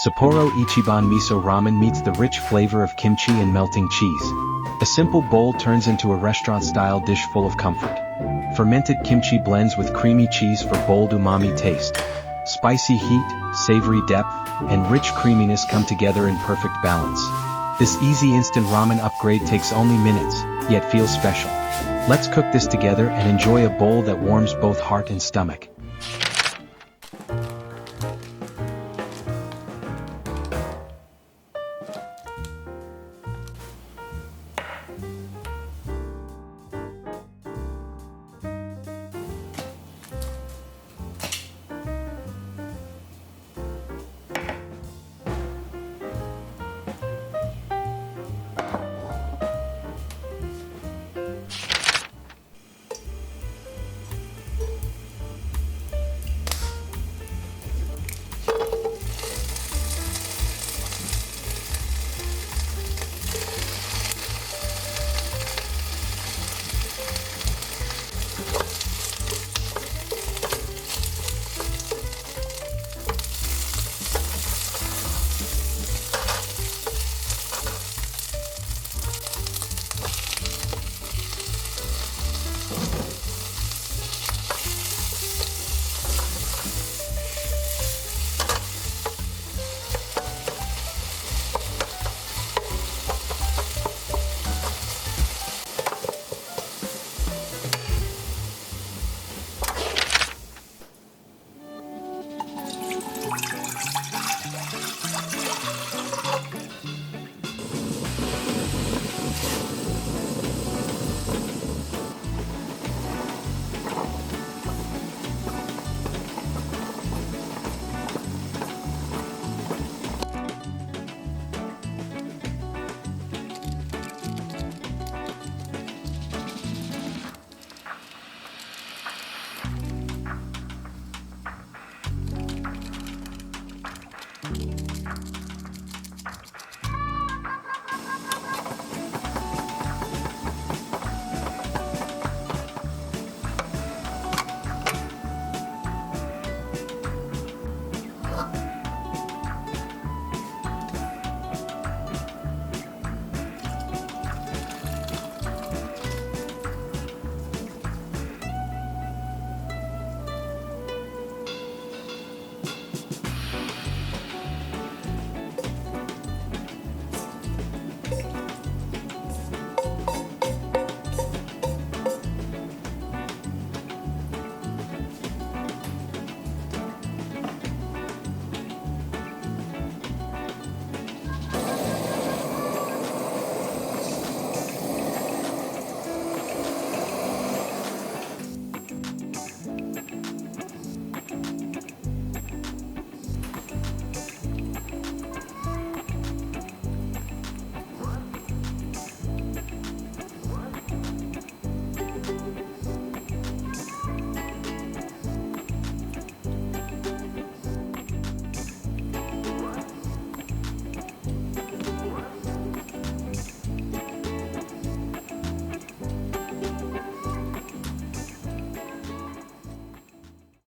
Sapporo Ichiban Miso Ramen meets the rich flavor of kimchi and melting cheese. A simple bowl turns into a restaurant-style dish full of comfort. Fermented kimchi blends with creamy cheese for bold umami taste. Spicy heat, savory depth, and rich creaminess come together in perfect balance. This easy instant ramen upgrade takes only minutes, yet feels special. Let's cook this together and enjoy a bowl that warms both heart and stomach.